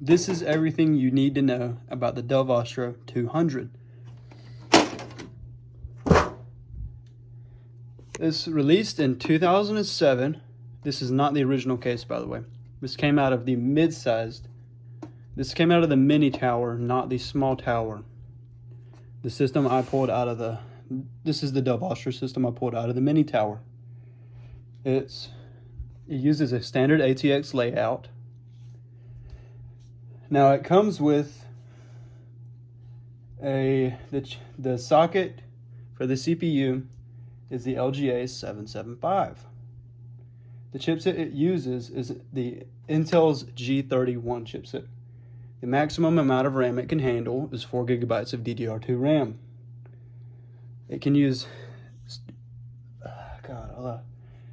This is everything you need to know about the Dell Vostro 200. This released in 2007. This is not the original case, by the way. This came out of the mid-sized. This came out of the mini tower, not the small tower. The system I pulled out of the, this is the Dell Vostro system I pulled out of the mini tower. It uses a standard ATX layout. Now it comes with the socket for the CPU is the LGA 775. The chipset it uses is the Intel's G31 chipset. The maximum amount of RAM it can handle is 4 gigabytes of DDR2 RAM. It can use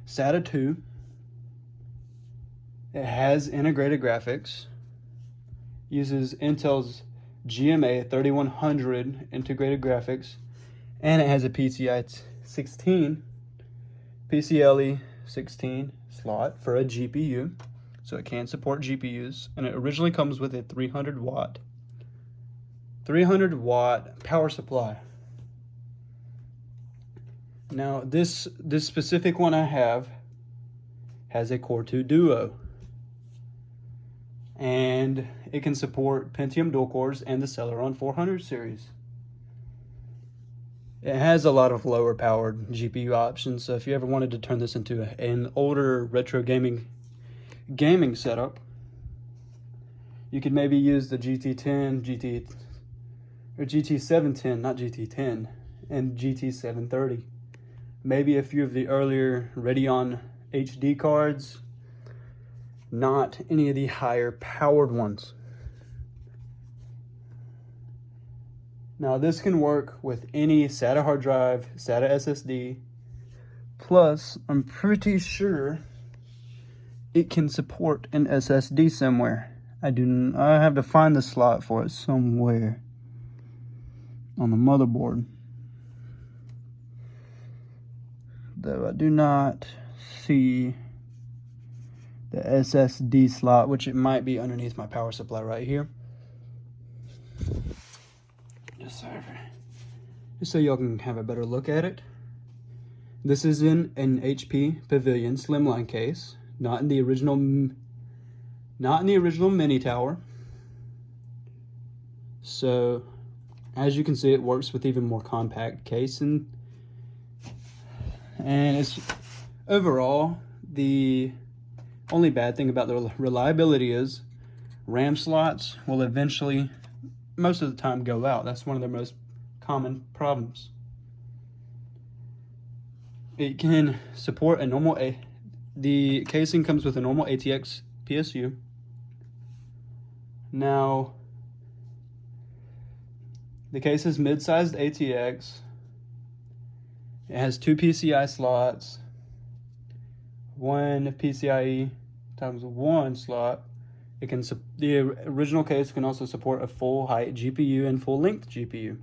SATA 2. It has integrated graphics. Uses Intel's GMA 3100 integrated graphics, and it has a PCIe 16 slot for a GPU, so it can support GPUs, and it originally comes with a 300 watt power supply. Now this specific one I have has a Core 2 Duo, and it can support Pentium dual cores and the Celeron 400 series. It has a lot of lower powered GPU options, so if you ever wanted to turn this into an older retro gaming setup, you could maybe use the GT710, not GT10, and GT730. Maybe a few of the earlier Radeon HD cards, not any of the higher powered ones. Now this can work with any SATA hard drive, SATA SSD, plus I'm pretty sure it can support an SSD somewhere. I have to find the slot for it somewhere on the motherboard, though I do not see the SSD slot, which it might be underneath my power supply right here. Just so y'all can have a better look at it. This is in an HP Pavilion Slimline case, not in the original mini tower. So as you can see, it works with even more compact case, and it's overall the only bad thing about the reliability is RAM slots will eventually, most of the time, go out. That's one of the most common problems. It can support a normal the casing comes with a normal ATX PSU. Now, the case is mid-sized ATX. It has 2 PCI slots, 1 PCIe times 1 slot. The original case can also support a full height GPU and full length GPU.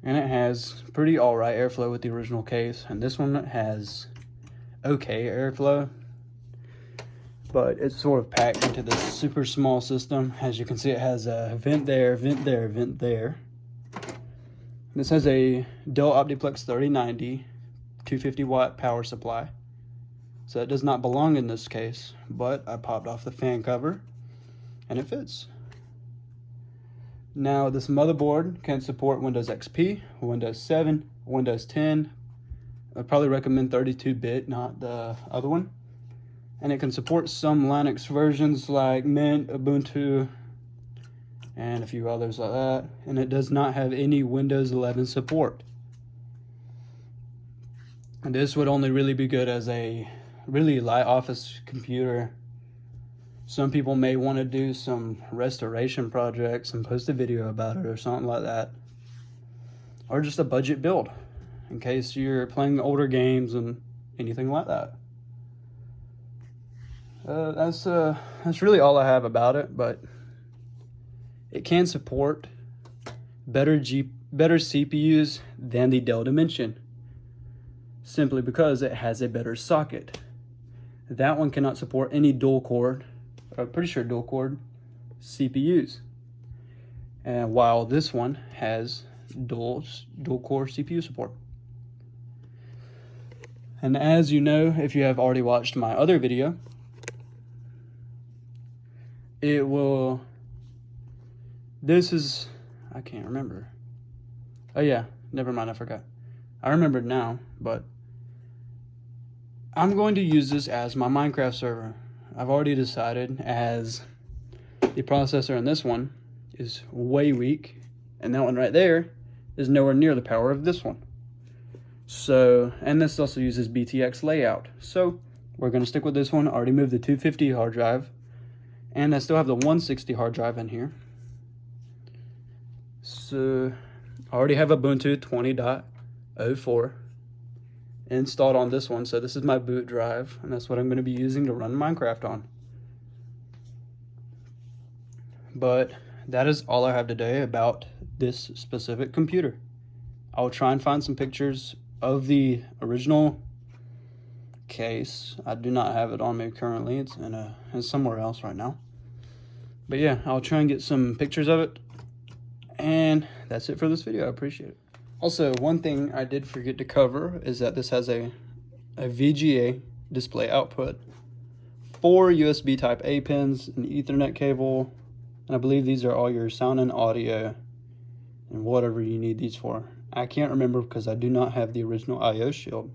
And it has pretty alright airflow with the original case, and this one has okay airflow, but it's sort of packed into this super small system. As you can see, it has a vent there, vent there, vent there. This has a Dell Optiplex 3090 250 watt power supply, so it does not belong in this case, but I popped off the fan cover and it fits. Now this motherboard can support Windows XP, Windows 7, Windows 10. I'd probably recommend 32-bit, not the other one. And it can support some Linux versions like Mint, Ubuntu, and a few others like that. And it does not have any Windows 11 support. And this would only really be good as a really light office computer. Some people may want to do some restoration projects and post a video about it or something like that. Or just a budget build in case you're playing older games and anything like that. That's really all I have about it, but it can support better CPUs than the Dell Dimension, simply because it has a better socket. That one cannot support any dual core. I'm pretty sure dual core. CPUs. And while this one has dual core CPU support. And as you know, if you have already watched my other video, I can't remember. Oh yeah, never mind, I forgot. I remembered now, but I'm going to use this as my Minecraft server. I've already decided, as the processor in this one is way weak, and that one right there is nowhere near the power of this one. So, and this also uses BTX layout. So we're going to stick with this one. I already moved the 250 hard drive, and I still have the 160 hard drive in here. So I already have Ubuntu 20.04 installed on this one. So this is my boot drive, and that's what I'm going to be using to run Minecraft on. But that is all I have today about this specific computer. I'll try and find some pictures of the original case. I do not have it on me currently. It's somewhere else right now. But yeah, I'll try and get some pictures of it. And that's it for this video. I appreciate it. Also, one thing I did forget to cover is that this has a VGA display output, 4 USB type A pins, an Ethernet cable, and I believe these are all your sound and audio and whatever you need these for. I can't remember because I do not have the original I/O shield,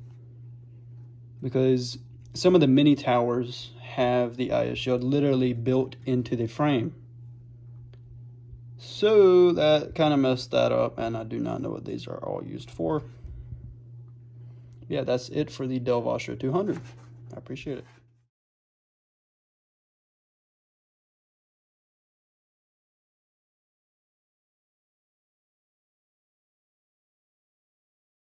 because some of the mini towers have the I/O shield literally built into the frame. So that kind of messed that up, and I do not know what these are all used for. Yeah, that's it for the Dell Vostro 200. I appreciate it.